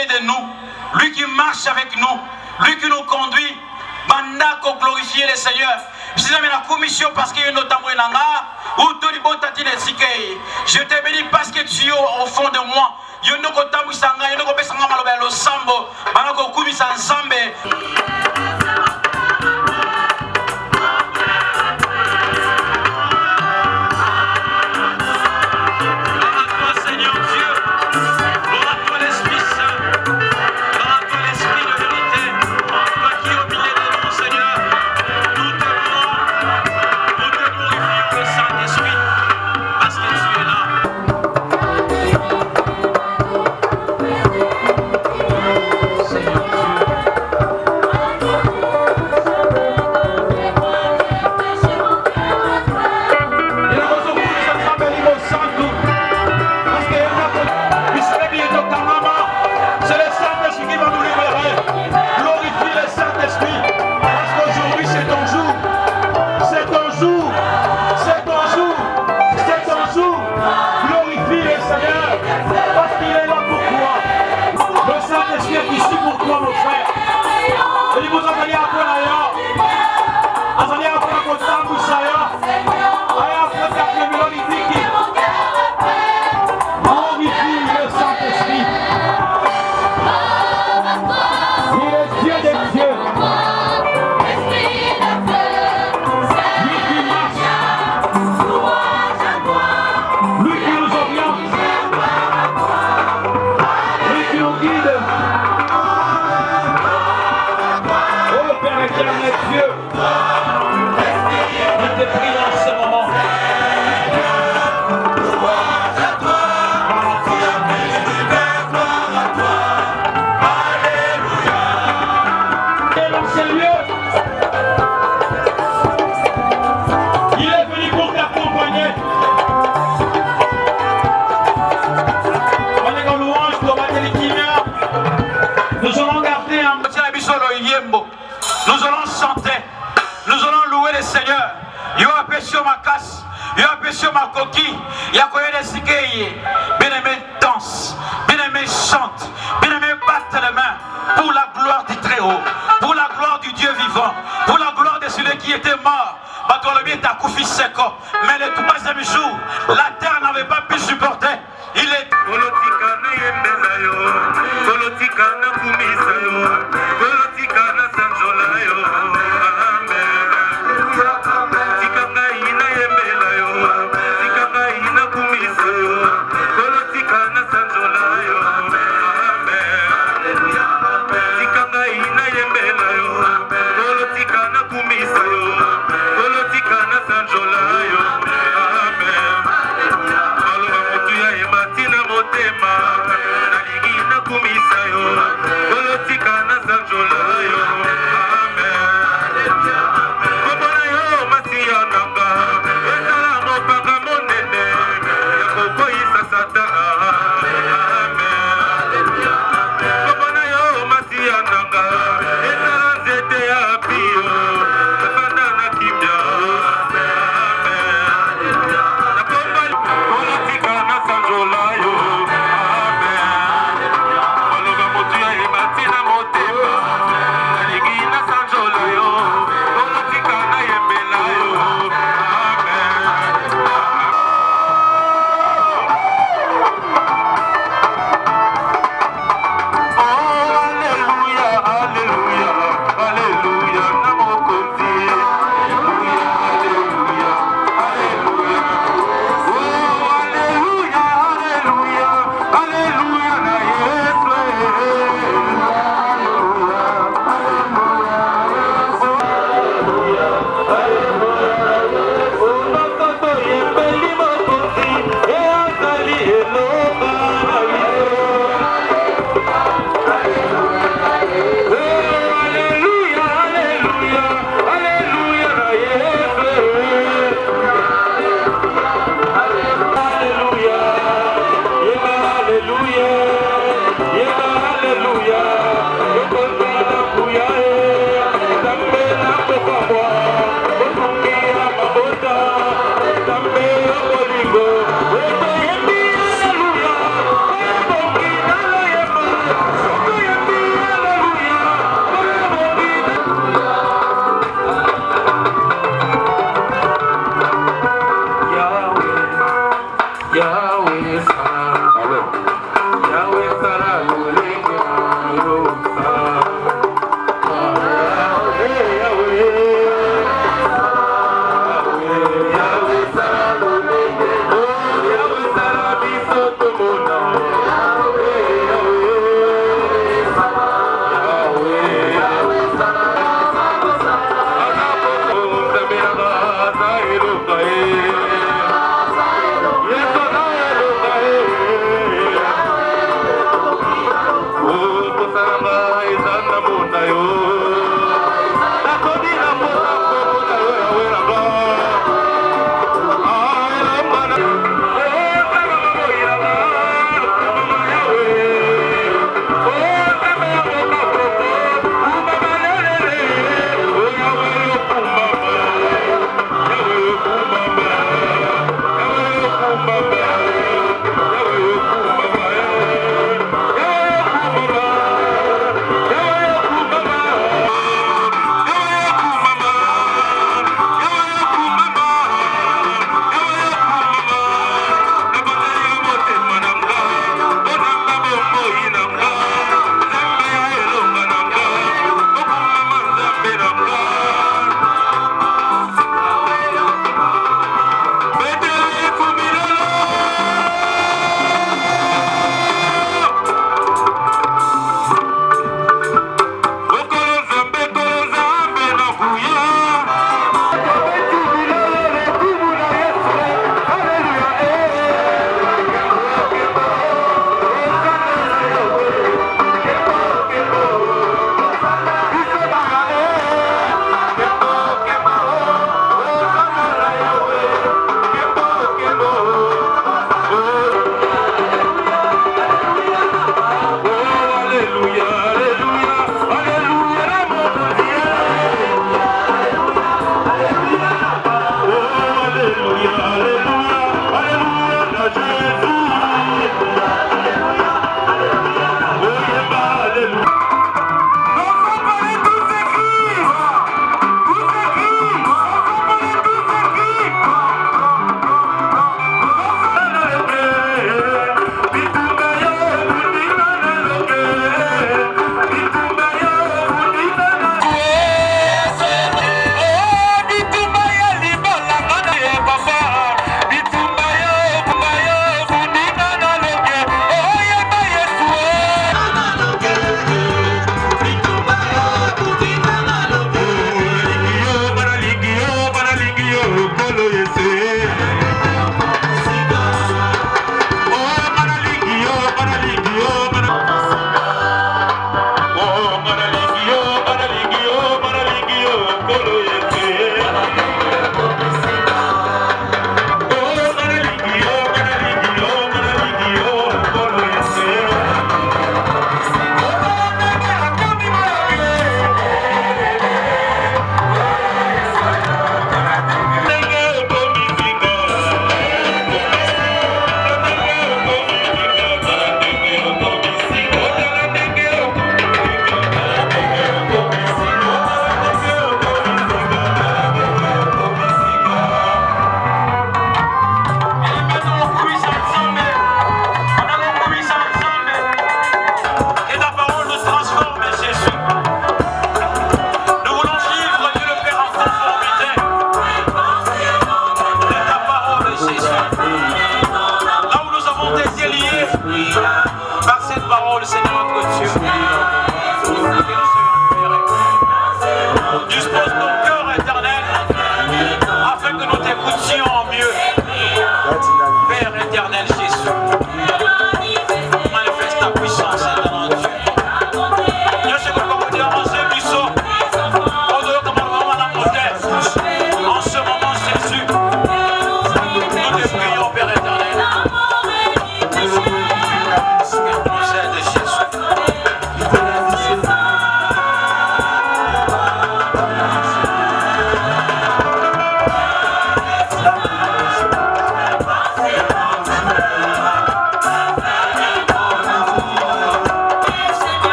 milieu de nous, lui qui marche avec nous, lui qui nous conduit, Bandako glorifier le Seigneur. Je te bénis parce que tu es au fond de moi. Nous allons chanter, nous allons louer le Seigneur. Yo apprécié ma casse, yo apprécié ma coquille, yo apprécié les ciguilles. Bien-aimé danse, bien-aimé chante, bien-aimé batte les mains pour la gloire du Très-Haut, pour la gloire du Dieu vivant, pour la gloire de celui qui était mort. Mais le troisième jour, la terre n'avait pas pu supporter. Il est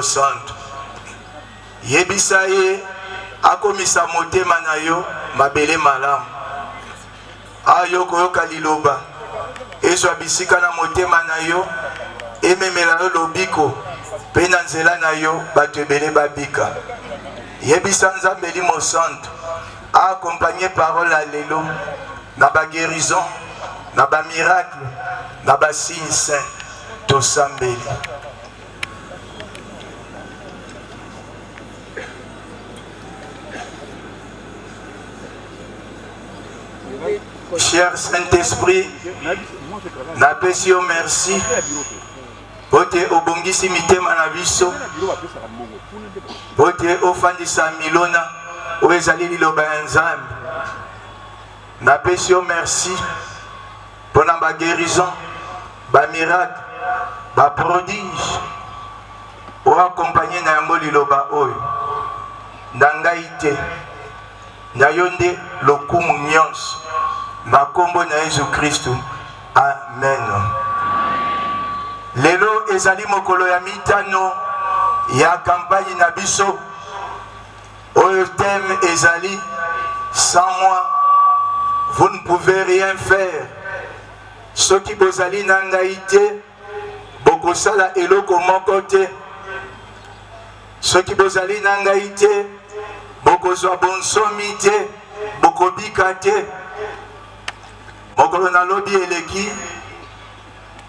Santo yebisa ye akomisa motema na yo mabele malamu ayo koyoka liloba ezwa bisika na motema na yo ememela yo lobiko pe na nzela na yo bato ebele babika yebisa Nzambe Limo Santo accompagner parole à lelo na ba guérison na ba miracle na ba signe saint tosambeli. Cher Saint-Esprit, napesi yo merci. Bote obongisi mitema na biso. Bote ofandisa milona oezali liloba ya Nzambe. Napesi yo merci pona ba guérison, ba miracle, ba prodige. O accompagner na yango liloba oyo. Ndangai te. Na yonde lokumu nyonso. Makombo na Yesu Kristu. Amen. Lelo ezali mokolo ya mitano ya campagne na biso. Oyo thème ezali sans moi vous ne pouvez rien faire. Soki bozali na ngai te bokosala eloko moko te. Soki bozali na ngai te bokozwa bonsomi te bokobika te. Mokolo na lobi eleki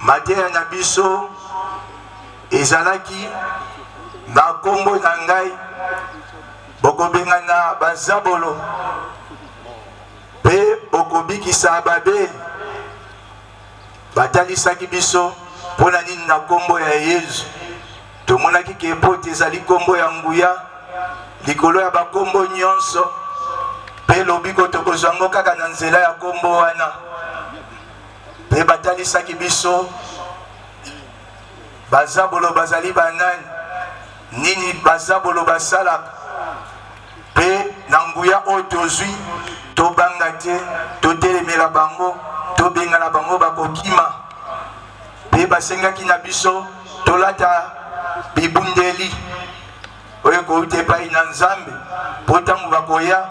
mateya na biso ezalaki na kombo na ngai bokobengana bazabolo pe okobikisa babeli batalisaki biso mpona nini na kombo ya Yesu. Tomonaki ke epote ezali kombo ya nguya likolo ya bakombo nyonso pe lobiko tokozwa ngo kaka na nzela ya kombo wana. Pe batalisaki biso bazabolo bazali banani nini bazabolo basalaka pe na nguya oyo tozwi tobanga te totelemela bango tobengana bango bakokima. Pe basengaki na biso tolata bibundeli oyo kouta epai na Nzambe mpo ntango bakoya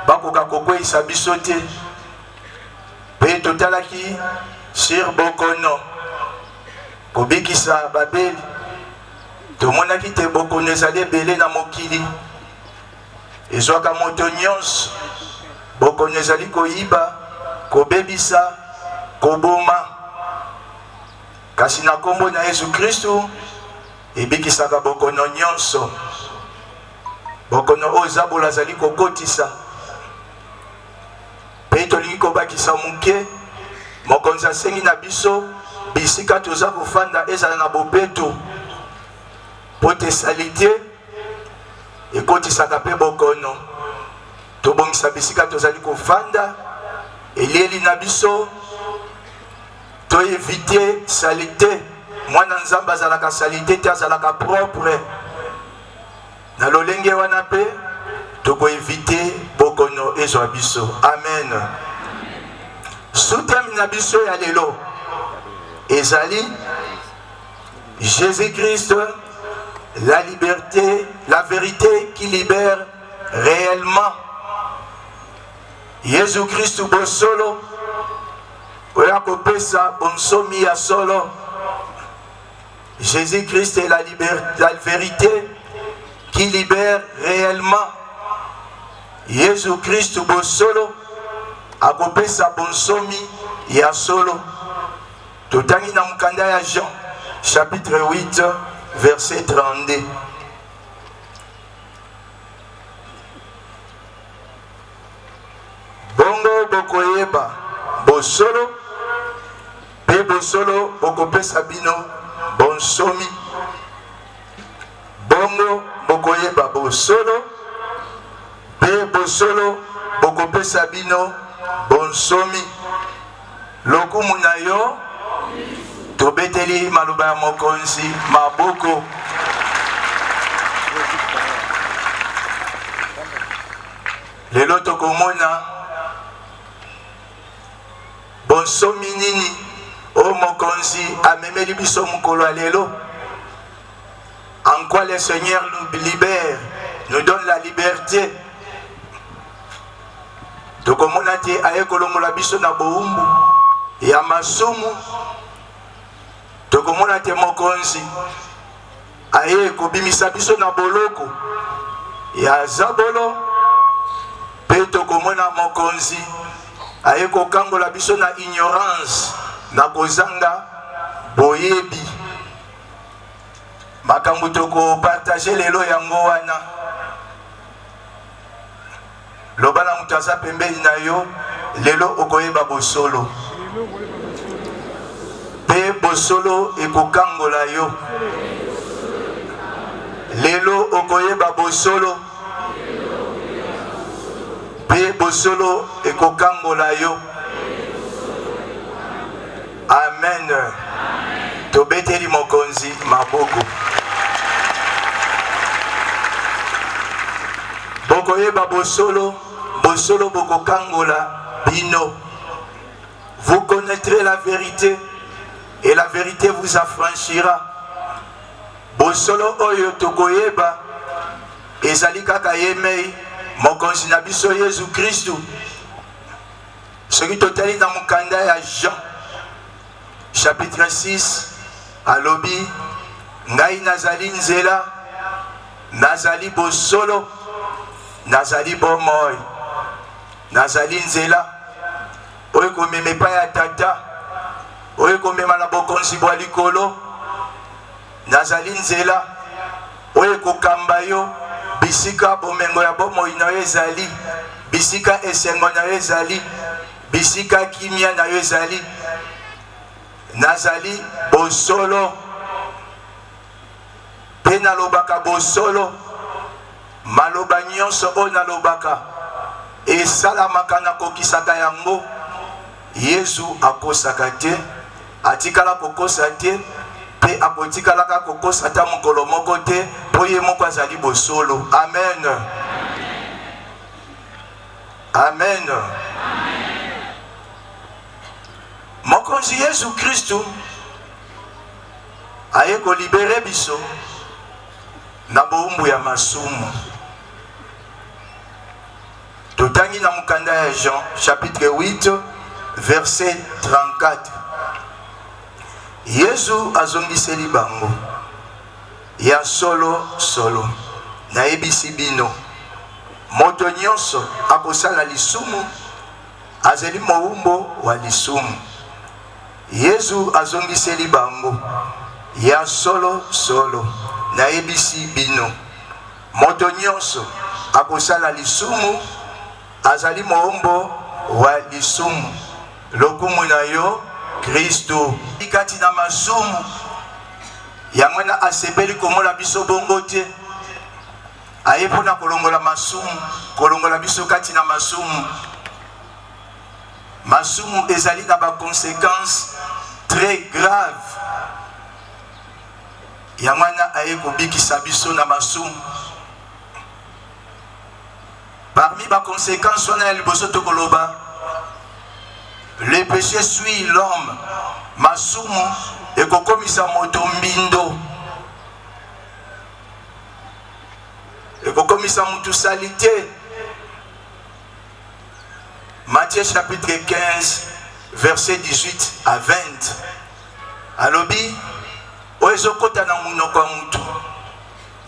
bakoka kokweyisa biso te. Pe totalaki sur bokono kobikisa babeli. Tomonaki te bokono ezali ebele na mokili ezwaka moto nyonso. Bokono ezali koyiba, kobebisa, koboma. kasi na kombo na Yesu Kristu ebikisaka bokono nyonso. Bokono oyo Zabola azali kokotisa pe tolingi kobakisa muke. Mokonzi asengi na biso bisika toza kofanda ezala na bopeto po te salite ekotisaka pe bokono. Tobongisa bisika tozali kofanda elieli na biso to éviter salite. Mwana nzambe azalaka salite te azalaka propre. Na lolenge wana pe toko éviter bokono ezwa biso. Amen. Soutemi na biso ya lelo ezali Jésus-Christ, la liberté, la vérité qui libère réellement. Jésus-Christ bosolo oya kopesa bonsomi ya solo. Jésus-Christ est la vérité qui libère réellement. Jésus-Christ bosolo akopesa bonsomi ya solo. Totangi na mukanda ya Jean chapitre 8 verset 32. Bongo bokoyeba bosolo pe bosolo bokopesa bino bonsomi. Bongo bokoyeba bosolo pe bosolo bokopesa bino bonsomi. Lokumu na yo tobeteli maloba ya mokonzi maboko. Lelo tokomona bonsomi nini o mokonzi amemeli biso mukolo ya lelo. En quoi le Seigneur nous libère, nous donne la liberté. Tokomona te aye kolongola biso na boumbu ya masumu. Tokomona te mokonzi aye kobimisa biso na boloko ya zabolo. Pe tokomona mokonzi aye kokangola biso na ignorance na kozanga boyebi. Makambo toko partager lelo yango wana. Lobala mutaza pembeni na yo lelo okoyeba bosolo. Pe bosolo ekokangola yo. Lelo okoyeba bosolo. Pe bosolo ekokangola yo. Amen. Tobeteli mokonzi maboko. Bokoyeba bosolo, bosolo bokokangola bino. Vous connaîtrez la vérité et la vérité vous affranchira. Bosolo oyo tokoyeba ezali kaka yemei mokonzi na biso Yesu Kristu. Soki totali na mukanda ya Jean chapitre 6 alobi ngai nazali nzela, nazali bosolo, nazali bomoi, nazali nzela oyo komema epai ya tata, oyo komema na bokonzi bwa likolo. Nazali nzela oyo kokamba yo bisika bomengo ya bomoi na yo ezali, bisika esengo na yo ezali, bisika kimia na yo ezali. Nazali bosolo pe nalobaka bosolo. Maloba nyonso oyo nalobaka esalamaka na kokisaka yango. Yesu akosaka te, atikala kokosa te, pe akotikalaka kokosa ta mokolo moko te, po ye moko azali bosolo. Amen. Amen. Mokonzi Yesu Kristu aye kolibere biso na boumbu ya masumu. Totangi na mukanda ya Jean chapitre 8 verset 34. Yesu azongiseli bango ya solo solo nayebisi bino moto nyonso akosala lisumu azali moumbo wa lisumu. Yesu azongiseli bango ya solo solo na ebisi bino moto nyonso akosala lisumu azali moombo wa lisumu lokumu na yo Kristo kati na masumu ya mwana asepeli komona biso bongo te aye mpona kolongola masumu kolongola biso kati na masumu masumu ezali na ba conséquences très graves ya mwana aye kobikisa biso na masumu parmi ba conséquences wana ya liboso tokoloba le péché suit l'homme masumu ekokomisa moto mbindo ekokomisa mutu salité. Matthieu chapitre 15 verset 18 à 20 alobi oezokota na munoko mutu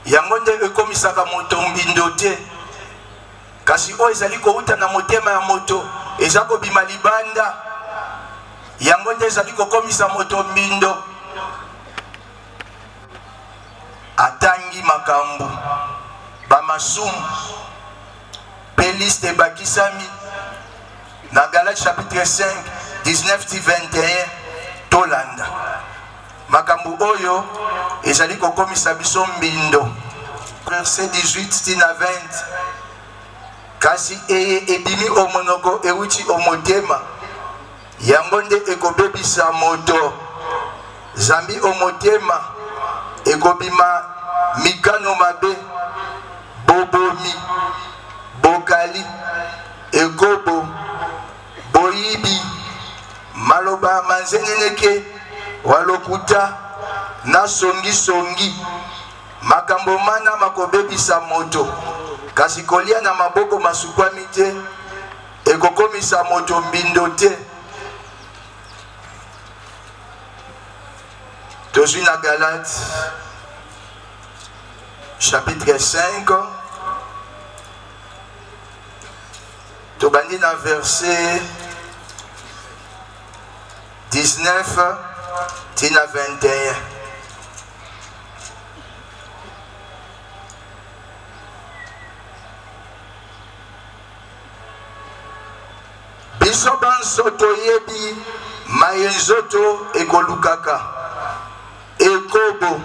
yango nde ekomisaka moto mbindo te kasi oyo ezali kouta na motema ya moto eza kobima libanda yango nde ezali kokomisa moto mbindo atangi makambo bamasumu pe liste ebakisami na Galates chapitre 5 19-21 tolanda makambo oyo ezali kokomisa biso mbindo verset 18-20 kasi eye ebimi omonoko euti omotema yango nde ekobebisa moto zambi omotema ekobima mikano mabe bobomi bokali ekobo boyibi maloba manzeneneke walokuta na songi makambo mana makobebisa moto kasi kolia na maboko masukwami te ekokomisa moto mbindo te. Tozwi na Galates chapitre 5 tobandi na verset 19 tina 21 biso banso toyebi maye nzoto ekolukaka ekobo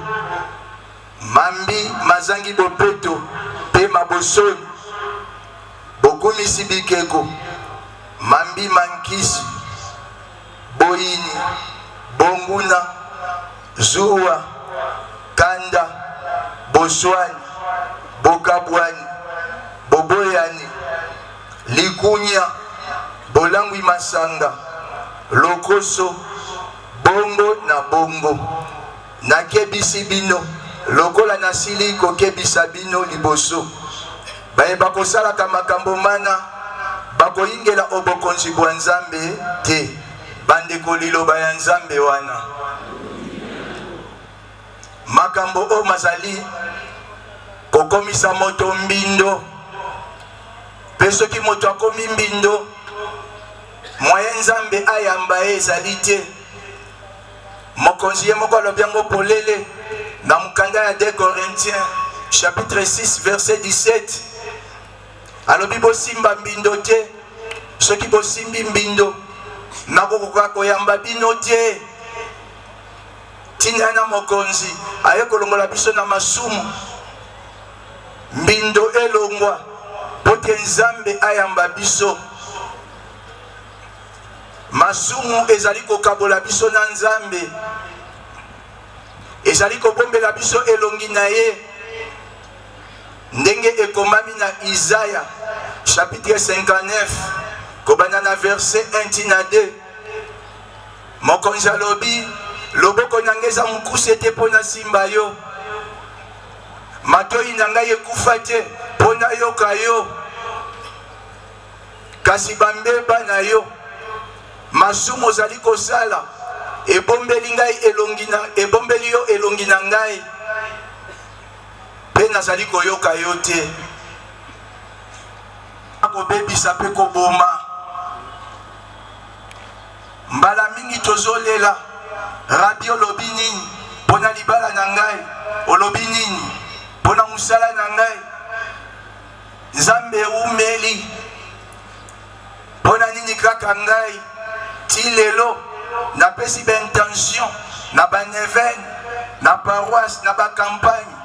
mambi mazangi bopeto pe mabosoni bokumisi bikeko mambi mankisi boyini bonguna zuwa kanda boswani bokabwani boboyani likunya bolangwi masanga lokoso bongo na bongo nakebisi bino lokola nasili kokebisa bino liboso baye bakosalaka makambo mana bakoyingela obokonzi bwa Nzambe te bandeko liloba ya Nzambe wana makambo o mazali kokomisa moto mbindo pe soki moto akomi mbindo moye Nzambe ayamba ezali te mokonzi ye moko alobi yango polele na mukanda ya 2 Corinthiens chapitre 6 verset 17 alobi bosimba mbindo te soki bosimbi mbindo nakokoka koyamba bino te tina na mokonzi aye kolongola biso na masumu mbindo elongwa pote Nzambe ayamba biso masumu ezali kokabola biso na Nzambe ezali kobombela biso elongi na ye ndenge ekomami na Isaya chapitre 59 kobanda na verset 1 tina 2 mokonzi alobi loboko na ngai eza mokuse ete mpo na simba yo matoi na ngai ekufa te mpo na yoka yo kasi bambeba na yo masumu ozali kosala ebombeli ngai ebombeli yo elongi na ngai pe nazali koyoka yo te akobebisa pe koboma mbala mingi tozolela rabi olobi nini mpona libala na ngai, olobi nini mpona musala na ngai, nzambe eumeli mpona nini kaka ngai ti lelo napesi baintention na baneven na paroisse na bakampagne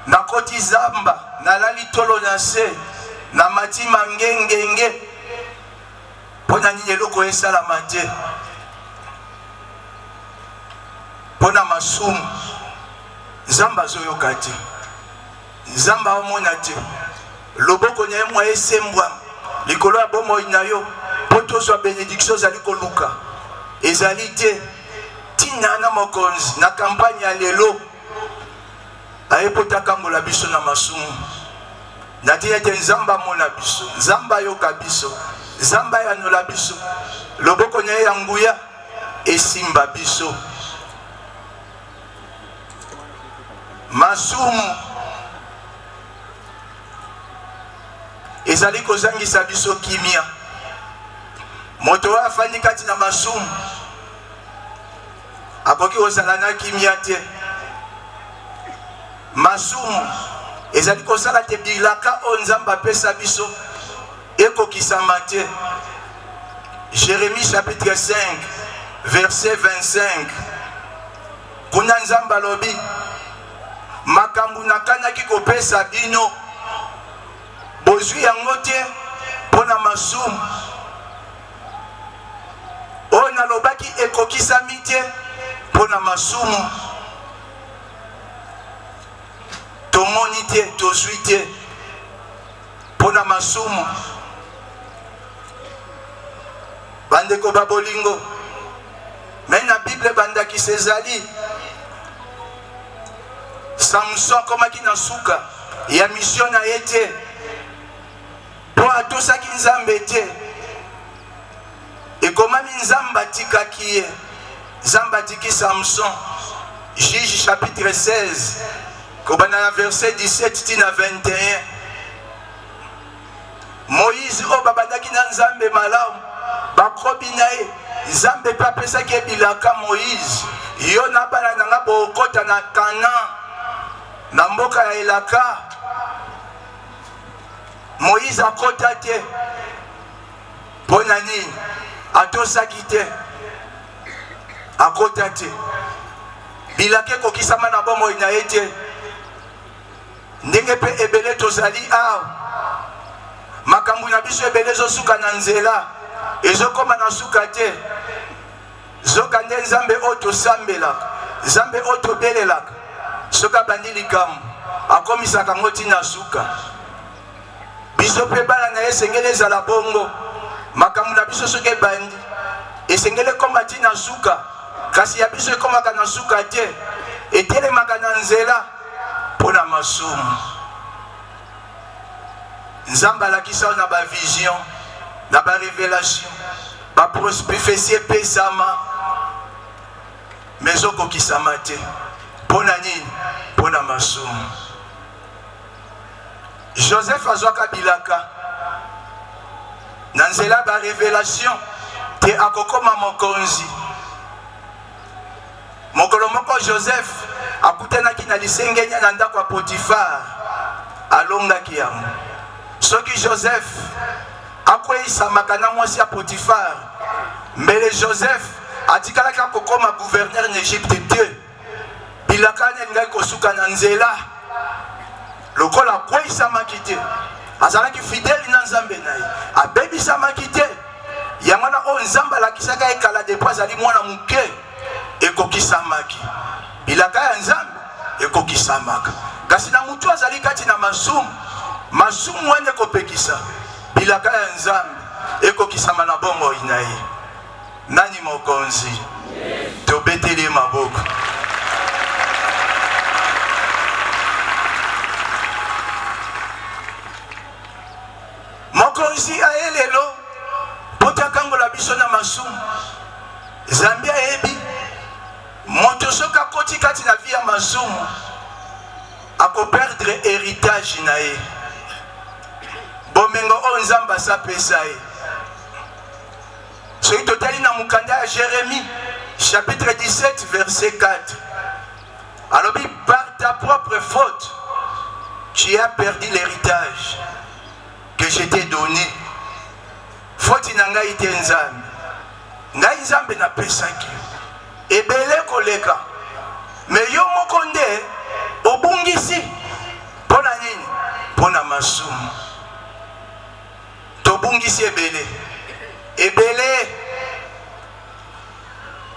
nakoti zamba nalali tolo na se na matima ngengenge mpona nini eloko esalama te, mpona masumu nzambe azoyoka te, nzambe aomona te, loboko na ye mwa esembwama likolo ya bomoi na yo mpo tozwa benediction ozali koluka ezali te. Tina na mokonzi na kampagne ya lelo aye po takambola biso na masumu natina ete nzambe amona biso, nzambe ayoka biso, nzambe ayanola biso, loboko na ye ya nguya esimba biso. Masumu ezali kozangisa biso kimia. Moto oyo afandi kati na masumu akoki kozala na kimia te. Masumu ezali kosala te bilaka oyo nzambe apesa biso ekokisama te. Jérémie chapitre 5 verset 25 kuna nzambe alobi makambo nakanyaki kopesa bino bozwi yango te mpona masumu oyo nalobaki ekokisami te mpona masumu tomoni te tozwi te mpona masumu. Bandeko babolingo me na Bible bandakisa ezali Samson akomaki na suka ya mission na ye te mpo atosaki nzambe te, ekomami nzambe atikaki ye, nzambe atiki Samson. Juge chapitre 16 kobanda na verset 17 tina 21. Moïse oyo babandaki na nzambe malamu bakrobi na ye, nzambe mpe apesaki ebilaka Moïse, yo na bana na nga bokota na Kana na mboka ya elaka. Moïse akota te mpona nini? Atosaki te, akota te, bilaka ekokisama na bomoi na ye te. Ndenge mpe ebele tozali awa, makambo na biso ebele ezosuka na nzela, ezokoma na suka te. Zoka nde nzambe oyo tosambelaka, nzambe oyo tobelelaka, soki abandi likambo akomisaka ngo ntina suka. Biso mpe bana na ye esengeli ezala bongo, makambo na biso soki ebandi esengeli ekoma ntina suka, kasi ya biso ekomaka na suka te, etelemaka na nzela mpona masumu. Nzambe alakisa na bavision na barevelation baprophesie epesama me ezokokisama te mpona nini? Mpona masumu. Joseph azwaka bilaka na nzela barevelation te akokoma mokonzi. Mokolo moko Joseph akutanaki na lisengenya na ndako ya Potifar, alongaki yango. Soki Joseph akweyisamaka na mwasi ya Potifar, mbele Joseph atikalaki akokoma gouverneur na Egypte te, bilaka ngai kosuka na nzela lokola akweyisamaki te, azalaki fidèle na nzambe na ye, abebisamaki te. Yango na oyo nzambe alakisaka ekala depo azali mwana moke ekokisamaki, bilaka ya nzambe ekokisamaka. Kasi na mutu azali kati na masumu, masumu wana ekopekisa, bilaka ya nzambe ekokisama na bongo na ye. Nani mokonzi? Tobeteli maboko. Mokonzi aye lelo potakangola biso na masumu. Zambia ebi moto soka koti kati na vie ya masumu akoperdre héritage na ye, bomengo oyo nzambe asapesa ye. soki totali na mokanda ya Jérémie chapitre 17 verset 4 alobi par ta propre faute tu as perdu l'héritage que je t'ai donné. Faute na ngai te nzambe, ngai nzambe napesaki ebele koleka, me yo moko nde obungisi. Mpona nini? Mpona masumu. Tobungisi ebele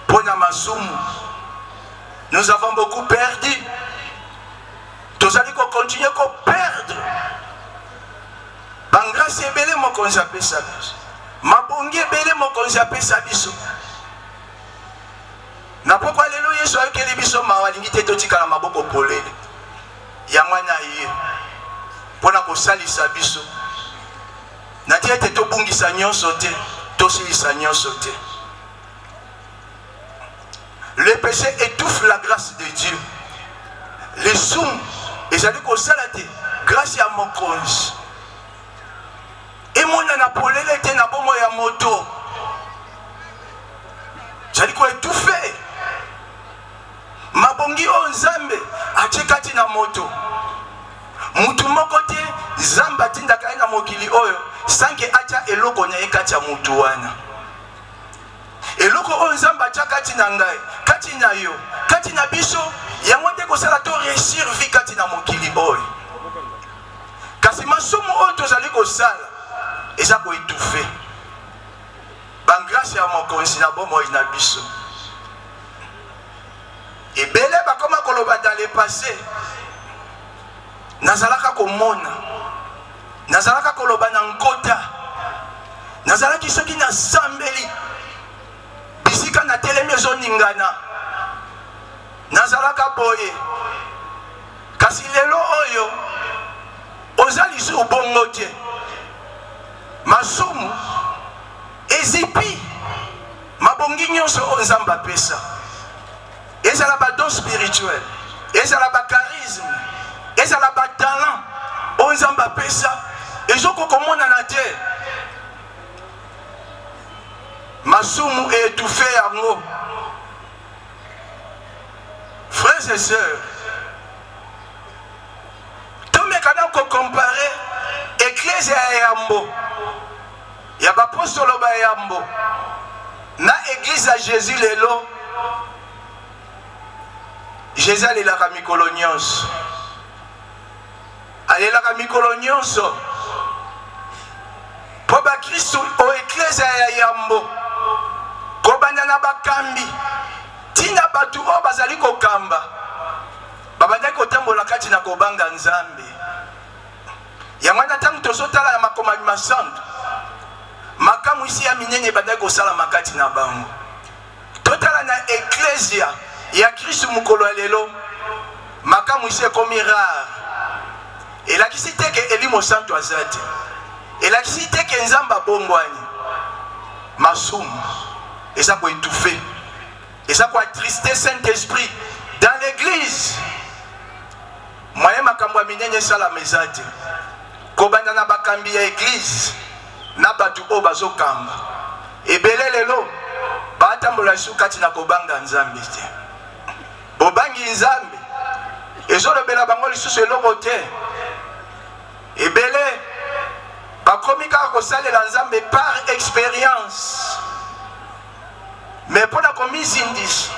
mpona masumu. Nous avons beaucoup perdu. Tozali ko continuer ko perdre. Bangrasi ebele mokonzi apesa biso, mabongi ebele mokonzi apesa biso. Na pokwa lelo Yesu ayokeli biso mawa alingi te totikala maboko polele ya mwana ye mpona kosalisa biso. Na tie te tobungisa nyonso te, tosilisa nyonso te. Le péché étouffe la grâce de Dieu. Les soum ezali kosala te grâce ya mokonzi. Emona na polele te na bomo ya moto. Zali ko étouffer. Mabongi o nzambe atikati na moto. Mutu moko te nzamba tindaka na mokili oyo sanke acha eloko na ekati ya mutu wana. Eloko o nzamba acha kati na ngai, kati na yo, kati na biso, yango te kosala to réussir vi kati na mokili oyo. Kasi masumu oyo tozali kosala eza ko étouffer. Bangrâce ya mokonzi na bomoi na biso. Ebele bakoma koloba dans le passé. Nazalaka komona, nazalaka koloba na nkota, nazalaki soki na sambeli bisika na telemi ezoningana, nazalaka boye. Kasi lelo oyo ozali su bongo te, masumu ezipi mabongi nyonso o nzamba pesa. Ezala ba don spirituel, ezala ba charisme, ezala ba talent o nzamba pesa ezoko komona na te. Masumu étouffé yango. Frères et sœurs, tomekana ko comparer église ya Yambo ya bapostolo ba Yambo na église ya Jésus lelo. Jésus alelaka mikolo nyonso, alelaka mikolo nyonso po bakristu o eklezia ya Yambo kobanda na bakambi tina batu o bazali kokamba babandaki kotambola kati na kobanga nzambe. Yango na ntango tozotala ya makomami masantu makamu isi ya minene bandaki kosala makati na bango. Totala na eklezia ya Kristu mukolo ya lelo makamu isi ekomi rare. Elakisi te ke elimo santu aza te, elakisi te ke nzamba bongwani. Masumu eza ko étouffer, eza ko attrister Saint-Esprit dans l'église. Moye makambo ya minene sala mezate kobanda na bakambi ya église na batu o bazokamba ebele lelo batambola su kati na kobanga nzambe te. Bobangi nzambe ezolobela bango lisusu eloko te. Ebele bakomi kaka kosalela nzambe par expérience, mais mpona komizindisa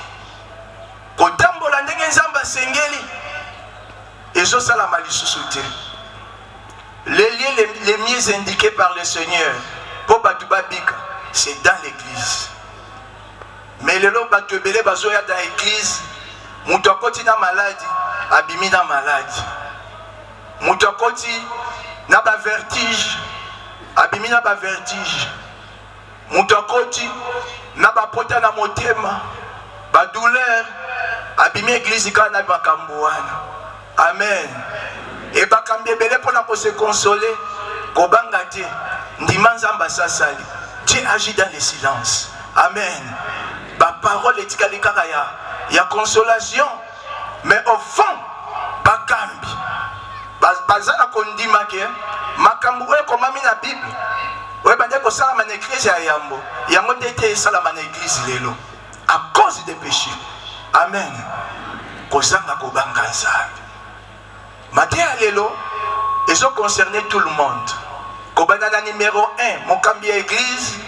kotambola ndenge nzambe asengeli ezosalama lisusu te. Les lieux les mieux indiqués par le Seigneur pour batu babika c'est dans l'église. Mais lelo batu ebele bazoya dans l'église, mutu akoti na maladi abimi na maladi, mutu akoti na ba vertige abimi na ba vertige, mutu akoti na ba pota na motema ba douleur abimi église kana na makambo wana. Amen. Et bakambi ebele pona ko se consoler kobanga te ndima nzamba sasali. Dieu agit dans le silence. Amen. Ba parole etikali kaka ya consolation, mais au fond bakambi bazana kondima ke makambo e komami na Bible Ouais, ben dès ça la église à Yambo, Yambo était ça la église lélo à cause des péchés. Amen. Kozanga kobanga nzambe. Matin lélo, ils ont concerné tout le monde. Kobana numéro 1, mon cambi église,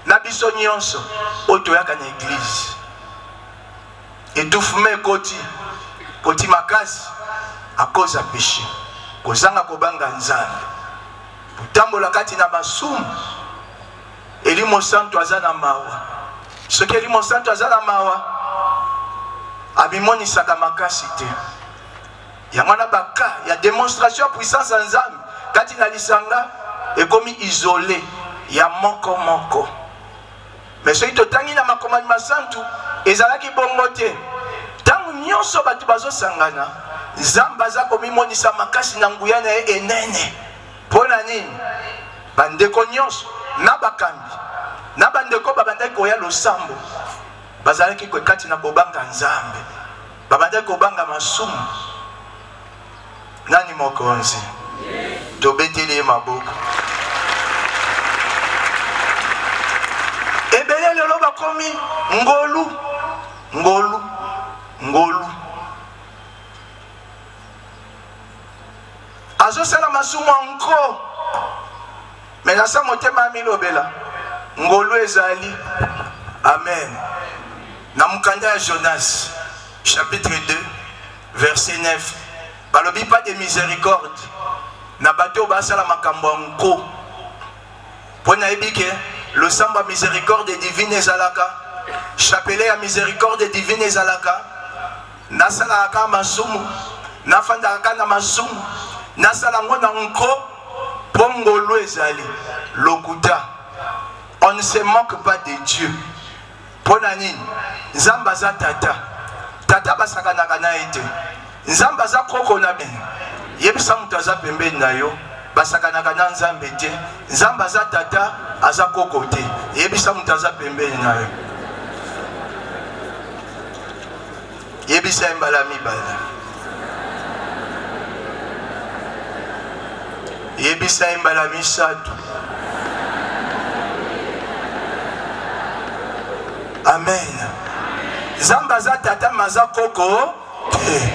nabiso nyonso, otoyaka na église. Et tout fumé koti makasi à cause du péché. Kozanga kobanga nzambe. Tambola kati na masumu. Elimo santo azana mawa. Ce que elimo santo azana mawa. Abimoni saka makasi te. Yamana baka, ya démonstration puissance nzambe. Kati na lisanga ekomi isolé ya moko moko. Mais soki totangi na makomani masantu ezalaki bongo te. Tangu nyonso batu bazosangana, Nzambe aza komimonisa makasi na nguya na ye enene. Pona nini? Bandeko nyonso na bakambi na bandeko babandaki koya losambo bazalaki kati na kobanga Nzambe, babandaki kobanga masumu. Nani mokonzi? Tobeteli maboko. Ebele lelo bakomi ngolu azosala masumu encore. Mais na sa motema milobela ngolu ezali. Amen. Na mukanda ya Jonas chapitre 2 verset 9 balobi pas de miséricorde na bato basala makambo nko pona ebike le samba miséricorde divine ezalaka chapelet ya miséricorde divine ezalaka nasala ka masumu nafanda ka na masumu nasala ngona nko pongolo ezali lokuta. On ne se moque pas de Dieu. Pona nini? Nzamba za tata basakana kana ete nzamba za koko na ben yebisa mutu aza pembeni na yo basakana kana nzambe te. Nzamba za tata aza koko te yebisa mutu aza pembeni na yo yebisa embala mibala yebisa embala misatu. Amen. Nzamba za tata maza koko te.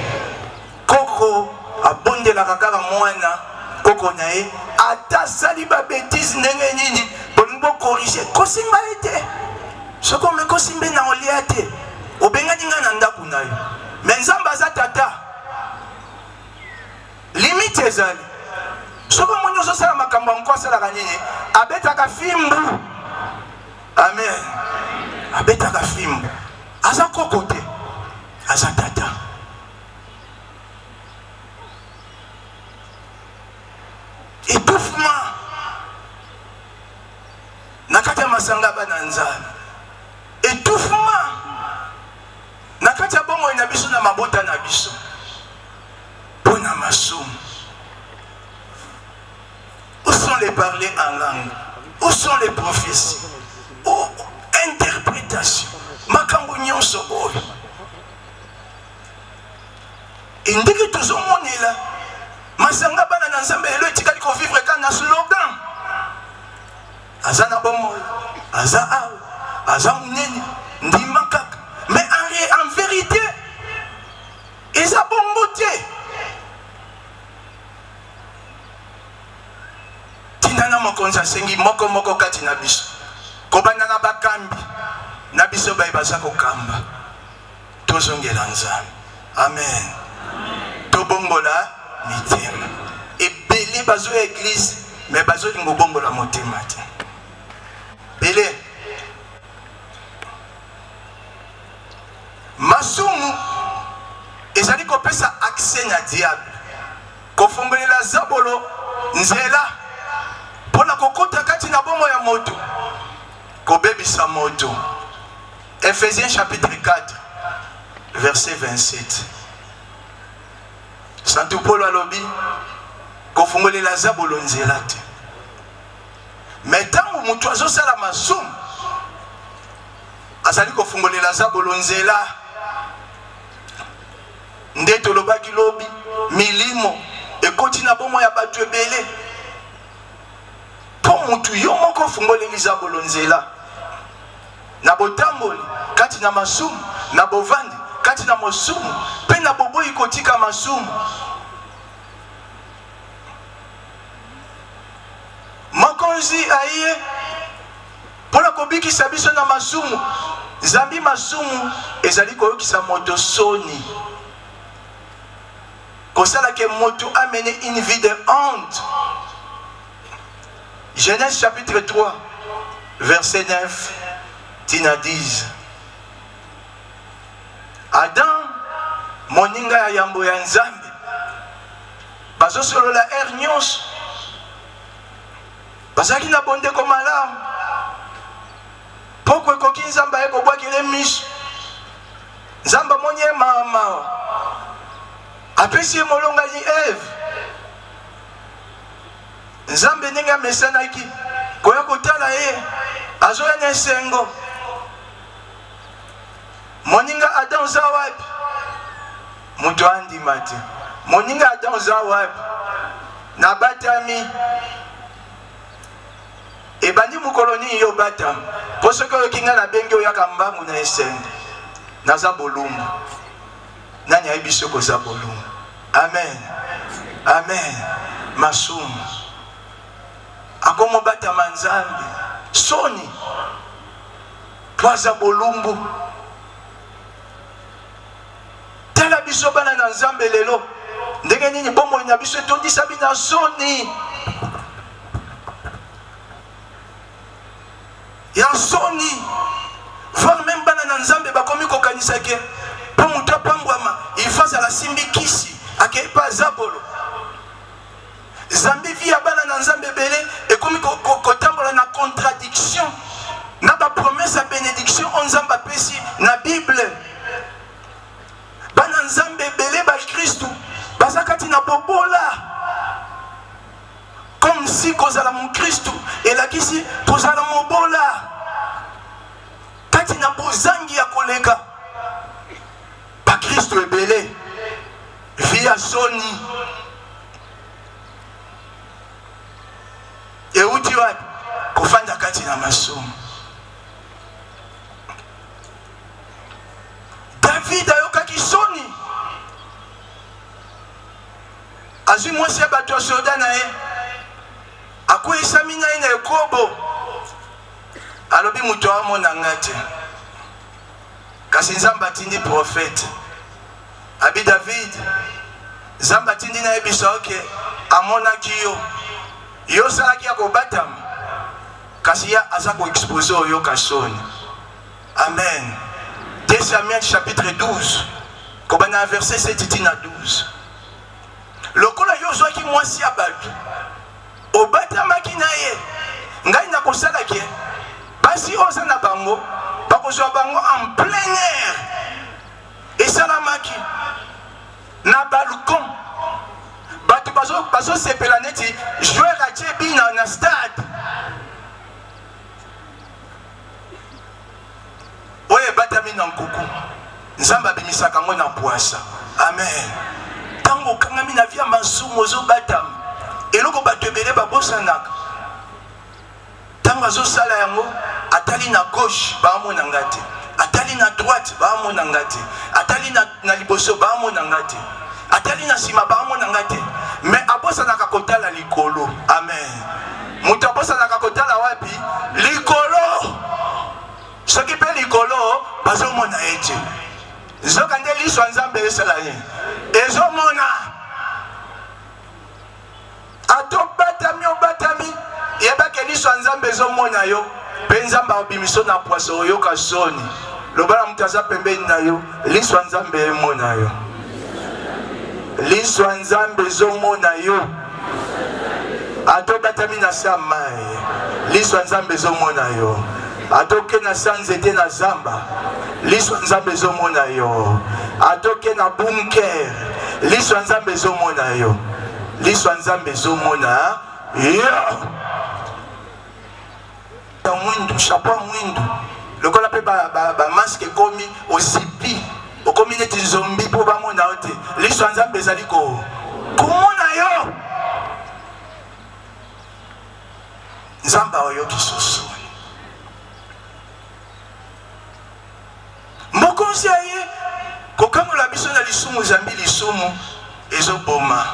Koko abonde la kaka mwana koko na ye ata sali ba bêtise ndenge nini bongo corriger kosimba ete soko me kosimbe na olia te obenga dinga na ndaku na yo. Mais nzamba za tata limite ezali soko monyo so sala makambo nko sala kanini abetaka fimbu. Amen. Abetaka fimbu aza koko te aza tata. Étouffement nakati ya masanga bana nzambe. Étouffement nakati ya bongo na biso na mabota na biso pona masumu. Où sont les parlers en langue? Où sont les prophéties? Où interprétation? Makambo nyonso oyo indiki tozomonela masanga bana na nzambe elo etikali kovivre ka na slogan aza na bomoi aza awa aza munene ndima kaka. Mais en vérité eza bongo te. Tinana mokonzi asengi moko kati na biso kobanda na bakambi na biso baye baza kokamba tozongela Nzambe. Amen. Tobongola mitema ebele bazo église mais bazo lingo bongola motema te bele masumu ezali kopesa accès na diable kofongolela zabolo nzela pona kokota kati na bomo ya moto kobebisa moto. Ephésiens chapitre 4 verset 27. Santo Paul alobi kofongolela zabolo nzela te. Mais tango mutu azosala masumu azali kofongolela zabolo nzela nde tolobaki lobi milimo ekoti na bomo ya bato ebele po mutu yo moko fungolelisa bolonzela na botamboli kati na masumu na bovandi kati na mosumu pe na boboyi kotika masumu. Mokonzi aye pona kobikisa biso na masumu. Zambi masumu ezali koyokisa moto soni. Kosala ke moto a mené une vie de honte. Genèse chapitre 3 verset 9 tina 10. Adam moninga ya yambo ya Nzambe bazo solo la nyonso bazaki na bonde ko malamu pokwe koki Nzambe eko bwakile miso Nzambe monye mama apesi molonga ni Eve Nzambe ninga mesanaki koya kotala ye azoya na sengo moninga Adam za wapi mutu andi mati moninga Adam za wapi na batami ebandi mukoloni yo batam poso ko kinga na bengi oya kambangu na esende naza bolumbu nani ayibiso ko za bolumbu. Amen amen. Masumu akomo batama Nzambe soni twaza bolumbu. Tala biso bana na Nzambe lelo ndenge nini bomoi na biso etondisa bina soni ya soni. Voir même bana na Nzambe bakomi kokanisa ke po mutu apambwama ifaza la simbikisi akei pa zabolo. Zambi via bana na Nzambe bele ekomi kotambola na contradiction na ba promesse ya bénédiction on Nzambe apesi na Bible. Bana Nzambe bele ba Kristu bazakati na bobola comme si kozala mon Kristu elakisi kozala mobola kati na bozangi ya koleka ba Kristu ebele via soni euti wapi kufanda kati na masumu. David ayokaki soni azwi mwasi ya bato ya soda na ye akweyisami na ye na ekobo alobi mutu amona nga te kasi Nzambe atindi profete abi David Nzambe atindi na ye biso oke amonaki yo osalaki ya kobatama kasi ya aza koexpose oyoka soni. Amen. 2 Samuel chapitre 12 kobana verset 7 na 12. Lokola yo ozwaki mwasi ya bato obatamaki na ye ngai nakosalaki basi oza na bango bakozwa bango en plein air esalamaki na balcon bato bazosepela neti joueur atie bina na stade oyo ebatami na nkuku Nzambe abimisaka ngo na poasa. Amen. Tango kangami na via masumu ozobatama eloko bato ebele babosanaka tango azosala yango atali na gauche baamona nga te atali na droite baamona nga te atali na liboso baamona nga te atali na nsima baamona nga te mais abosanaka kotala likolo. Amen. Mutu abosanaka kotala wapi? Likolo. Soki mpe likolo bazomona ye te zoka nde liso ya Nzambe esala ye ezomona ato batami yebake liso ya Nzambe ezomona yo mpe Nzambe abimiso na poaso oyoka soni lobala mutu aza pembeni na yo liso ya Nzambe emona yo liso ya Nzambe ezomona yo ato batami na sa mai liso ya Nzambe ezomona yo atoke na sanzete na zamba liso ya Nzambe ezomona yo atoke na bunker liso ya Nzambe ezomona yo liso ya Nzambe ezomona yo ta mwindu chapeau mwindu lokola pe ba masque komi osipi okomi neti zombi po bamona yo te liso ya Nzambe ezali komona yo Nzamba oyo kisusu. Mokonzi aye kokangola biso na lisumu zambi lisumu ezoboma.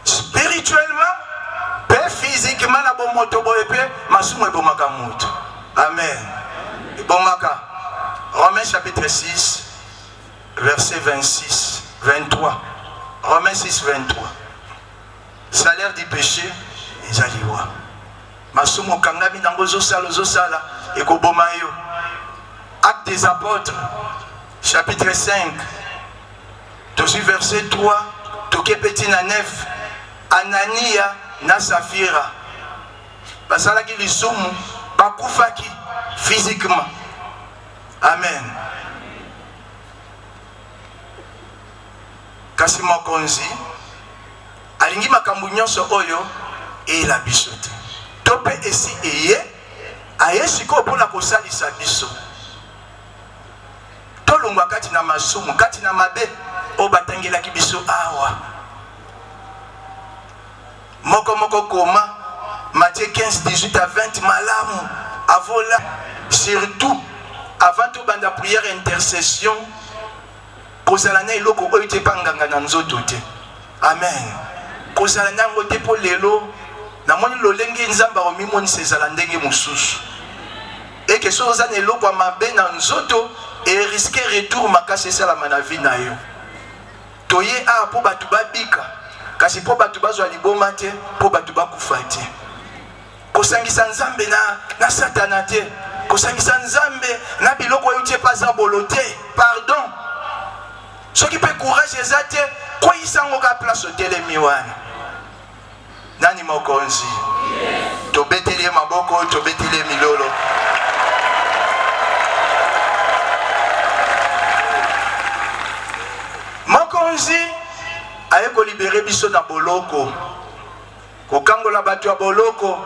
Spirituellement, pe physiquement na bomoto boye pe masumu ebomaka mutu. Amen. Ebomaka. Romains chapitre 6 verset 26 23. Romains 6 23. Salaire du péché ezaliwa. Masumu kangami nango zosala ekoboma yo. Actes des apôtres chapitre 5 tosi verset 3 toke petit na 9. Anania na Safira basalaki lisumu bakufaki physiquement. Amen. Kasi mokonzi alingi makambo nyonso oyo eyela biso te. To mpe esi eye aye sikoyo mpona kosalisa biso. Tolongwa kati na masumu kati na mabe oyo batangelaki biso awa. Moko koma Matthieu 15 18 à 20 malamu avola surtout avant tout banda prière intercession kozala na eloko oyo te panganga na nzoto te. Amen. Kozala nango te po lelo namoni lolenge nzamba omimonisa ezala ndenge mosusu eke so oza na eloko ya mabe na nzoto e riske retour makasi esalama na vi na yo. Toye a po bato babika kasi po bato bazwa liboma te po bato bakufa te. Kosangisa nzambe na satana te. Kosangisa nzambe na biloko oyo te paza bolo te. Pardon. Soki pe courage eza te koyisa ngo ka place otelemi wana. Nani mokonzi? Tobeteli maboko, tobeteli milolo. Mokonzi aye ko libérer biso na boloko. Kokangola bato ya boloko.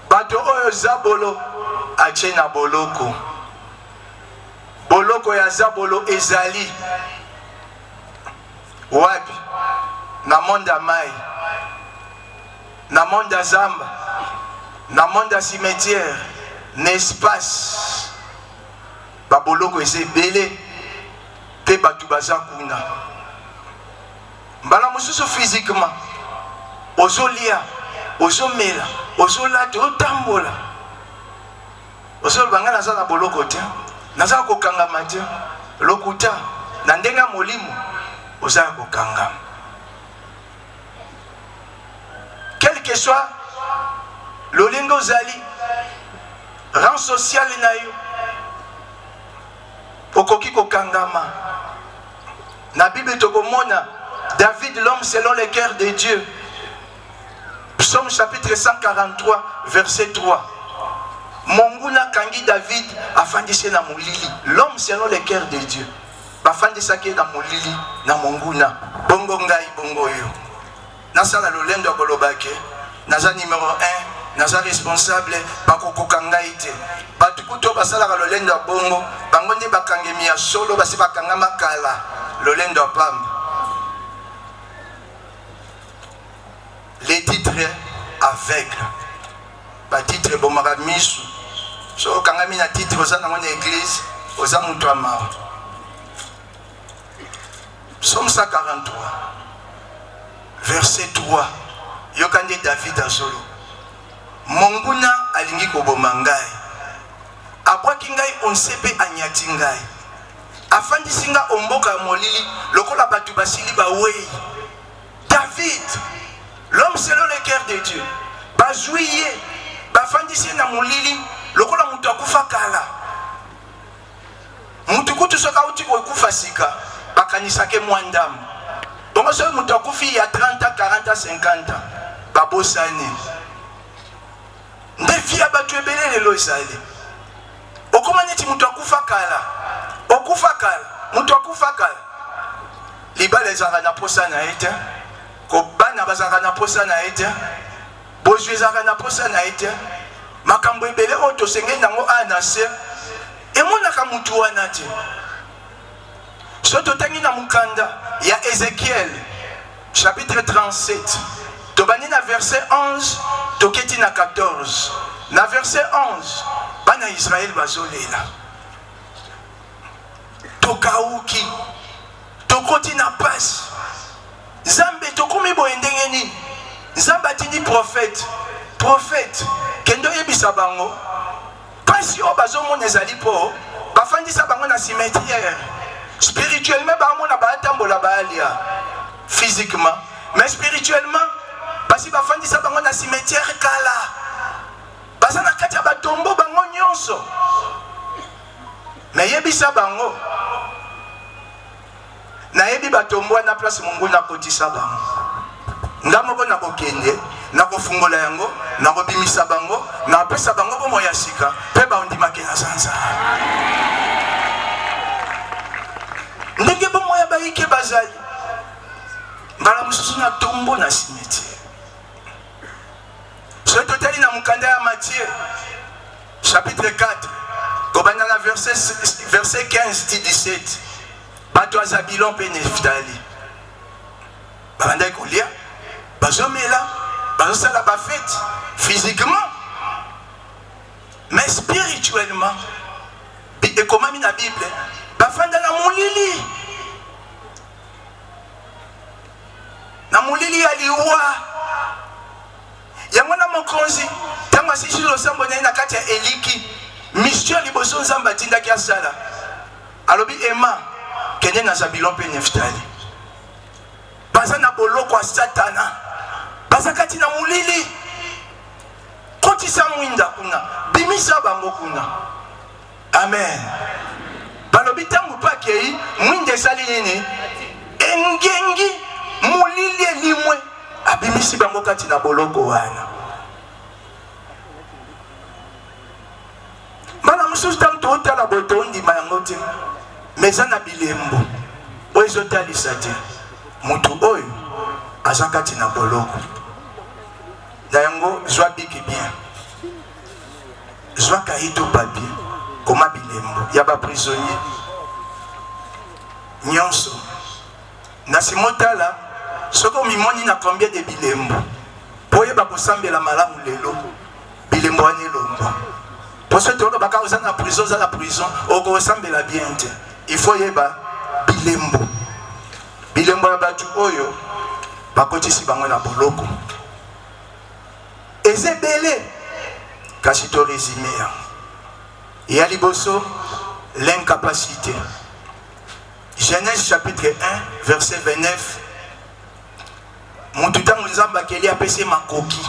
Bato oyo zabolo ache na boloko. Boloko ya zabolo ezali wapi? Na monda mai, na monda zamba, na monda cimetière, n'espace. Baboloko eze bele pe batu baza kuna. Mbala mususu physiquement ozolia, ozomela, ozolata, otambola. Ozol bangana za na boloko te. Naza kokangama te. Lokuta na ndenga molimo oza kokangama. Quel que soit l'olingo zali rang social na yo okoki kokangama. Na Bible tokomona David, l'homme selon le cœur de Dieu. Psaume chapitre 143 verset 3. Monguna kangi David afandise na mulili. L'homme selon le cœur de Dieu. Bafandisa ke na mulili na monguna. Bongo ngai bongo yo. Nasala lolendo kolobake. Naza numéro 1, naza responsable bakokoka ngai te. Batukuto basala lolendo bongo, bango nde bakangemi ya solo basi bakanga makala lolendo pamba. Les titres aveugles. Ba titre bomaka misu. So kangami na titre oza na ngone église, oza mutu amao. Psaume 143. Verset 3. Yokande David azolo. Monguna alingi koboma ngai. Abwaki ngai onsepe anyati ngai. Afandisi nga omboka ya molili lokola batu basili bawei. David, l'homme selon le cœur de Dieu. Bazouiye, bafandisi na molili lokola mutu akufa kala. Mutu kutu soka uti kokufa sika, bakanisake mwandamu. Donc ce mutu akufi ya 30 ans, 40 ans, 50 ans. Babosani. Ndefi ya batu ebele lelo ezali. Okomani ti mutu akufa kala. Okufa kala, mutu akufa kala. Libala ezaka na posa na ete. Kobana bazaka na posa na ete. Bozwi ezaka na posa na ete. Makambo ebele oyo tosengeli nango anase. Emonaka mutu wana te. So totangi na mukanda ya Ezekiel chapitre 37 tobani na verset 11 toketi na 14. Na verset 11 bana Israël bazolela tokauki tokoti na pasi Nzambe tokomi boye ndenge nini Nzambe atindi prophète kendo yebisa bango pasi oyo bazomona ezali po bafandisa bango na cimetière spirituellement bamona batambola baalia physiquement mais spirituellement basi bafandisa bango na cimetière kala baza na kati ya batombo bango nyonso mais yebisa bango nayebi batombo na place mungu na kotisa bango nga moko na kokende na kofungola yango na kobimisa bango na apesa bango bomo ya sika mpe baondimaki na sanza ndenge bomo ya bayike bazali mbala mosusu na tombo na cimetière soki totali na mokanda ya Matthieu chapitre 4 kobanda na verset 15-17 bato ya Zabilon mpe Neftali babandaki kolia bazomela bazosala bafete physiquement mais spirituellement ekomami na Bible bafanda na molili ya liwa yango na mokonzi ntango asisi losambo na ye na kati ya eliki mission liboso Nzambe atindaki asala alobi ema kende na Zabilon mpe Neftali baza na boloko ya satana baza kati na molili kotisa mwinda kuna bimisa bango kuna amen balobi ntango mpe akei mwinda esali nini engengi molili elimwe abimisi bango kati na boloko wana mbala mosusu ntango tootala boye toondima yango te me eza na bilembo oyo ezotalisa te mutu oyo aza kati na boloko na yango zwa biki bien zwa kaito papier koma bilembo ya baprisonnier nyonso na simotala soki omimoni na combien de bilembo po oyeba kosambela malamu lelo bilembo wana elongwa po soki tolobaka oza na prison okosambela bien te il faut yeba bilembo ya bato oyo bakotisi bango na boloko eza ebele kasi to résumé ya liboso l'incapacité. Genèse chapitre 1 verset 29 mutu ntango Nzambe akeli apesi makoki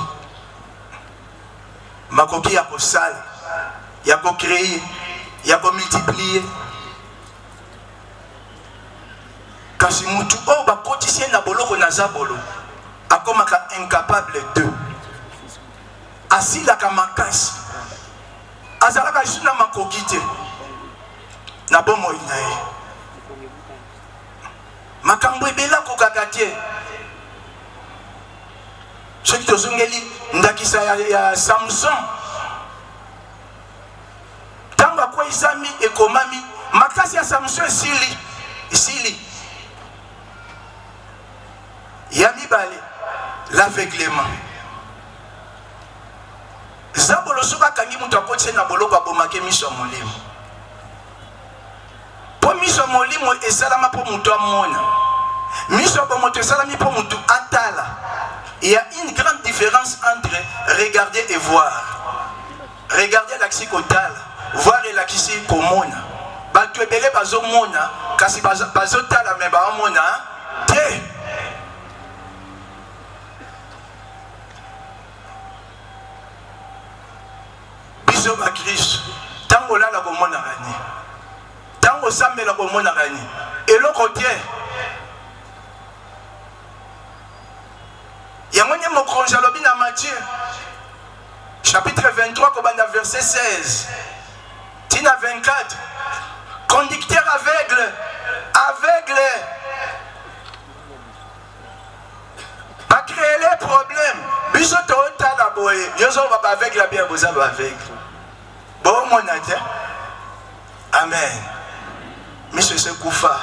ya kosala ya kocréer ya komultiplier kasi mutu oyo bakotisi ye na boloko na zabolo akomaka incapable de asilaka makasi azalaka lisu na makoki te na bomoi na ye makambo ebela kokaka te soki tozongeli ndakisa ya Samson ntango akweyisami ekomami makasi ya Samson esili ya mibale l'aveuglement zabolo soki akangi mutu akotisi na boloko abomaki miso ya molimo po miso ya molimo esalama mpo mutu amona miso ya bomoto esalami mpo mutu atala. Il y a une grande différence entre regarder et voir. Regarder l'axi kotal, voir l'axi komona. Bato ebele bazomona kasi bazotala me baomona te. Biso ba Kristo tango lala komona gani. Tango sambela komona gani. Eloko te. Yamone mokonzi alobi na Matthieu chapitre 23 kobanda verset 16 tina 24 conducteur aveugle ba créer les problèmes biso totala boye yozo ba aveugle bien boza ba aveugle bon monate amen miso se kufa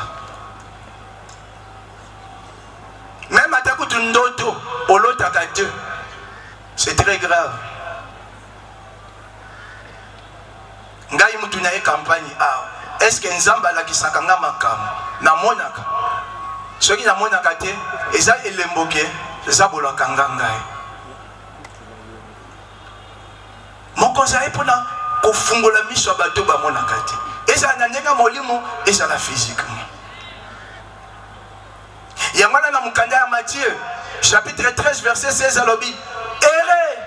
même ataku kutu ndoto olotaka te. C'est très grave. Ngai mutu na ye campagne est-ce que nzamba alakisaka nga makambo namonaka soki namonaka te eza elemboke eza bolaka nga ngai mokonzi aye mpona kofungola miso ya bato bamonaka te ezala na ndenge molimo ezala physiquement yango wana na mokanda ya Matthieu chapitre 13 verset 16 alobi errez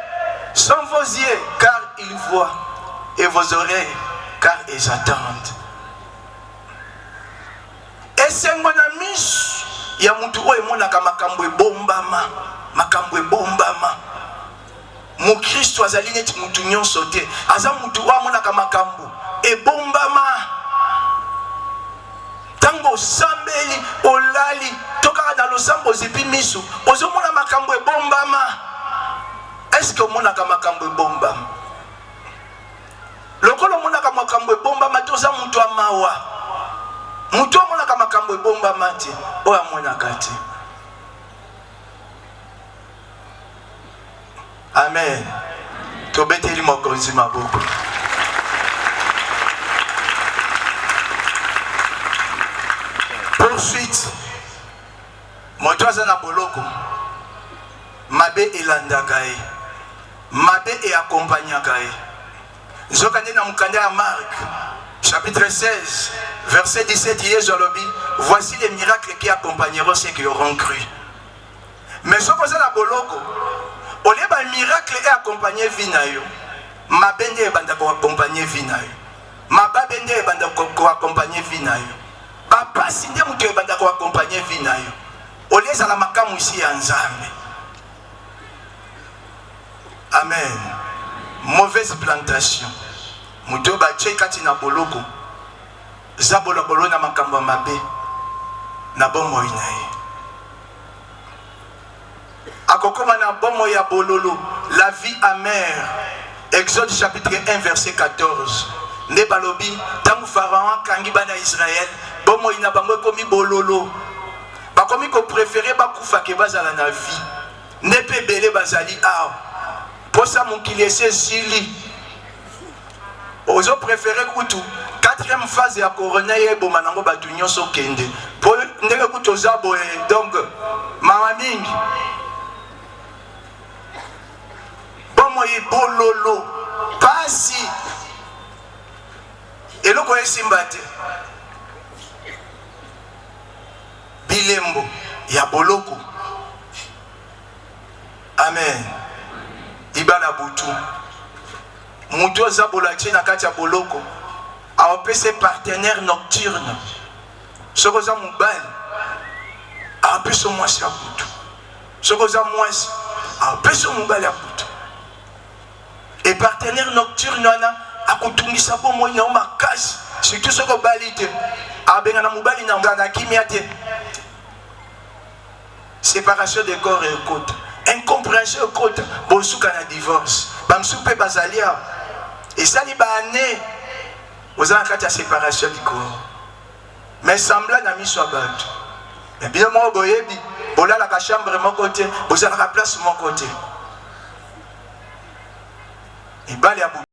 sans vos yeux car ils voient et vos oreilles car ils attendent. Esengo na miso ya mutu oyo emonaka makambo ebombama makambo ebombama mu Kristo azali neti mutu nyonso te aza mutu oyo amonaka makambo ebombama tango osambeli olali tokaka na losambo ozipi miso ozomona makambo ebombama. Est-ce que omonaka makambo ebombama? Lokolo omonaka makambo ebombama te oza mutu amawa mutu omonaka makambo ebombama te oyo amonaka te. Amen. Tobeteli mokonzi maboko. Poursuite. Moto aza na boloko mabe elandaka ye mabe e accompagnaka ye. Nzokande na mukanda ya Marc chapitre 16 verset 17 Yesu alobi voici les miracles qui accompagneront ceux qui auront cru. Mais ce que na boloko ole ba miracle et accompagner vie na yo mabende e banda ko accompagner vie na yo mababende e banda ko accompagner vie na yo papa sinde mutu e banda ko accompagner vie na yo ole za la makamu isi ya Nzambe. Amen. Mauvaise plantation. Mutu ba tche kati na boloko zabola bolo na makambo mabe na bomo inaye akokoma na bomo ya bololo la vie amère. Exode chapitre 1 verset 14 nde balobi tangu Pharaon kangi bana Israël bomo ina bango komi bololo bakomi ko préférer bakufa ke bazala na vie nde pe belé bazali aw posa mokili ese sili ozo préférer kutu 4e phase ya corona ye boma nango batu nyonso kende po ndenge kutu zabo donc mama mingi bomo bololo pasi eloko esimba te bilembo ya boloko. Amen. Ibala butu mutu zabola tina kati ya boloko aopese partenaire nocturne soko za mobile aopese mwasi ya butu soko za mwasi aopese mobile ya butu et partenaire nocturne wana akutungisa bomo ina makasi surtout soko balite abenga na mobile na ngana kimia te. Séparation des corps et côtes. Incompréhension au côté, bosuka na divorce. Bamsupe bazalia. Et ça li bané. Vous avez une séparation du corps. Mais semblant na miso abatu. Mais bien moi boyebi, bola la chambre mon côté, vous avez la place mon côté. Et bali abutu.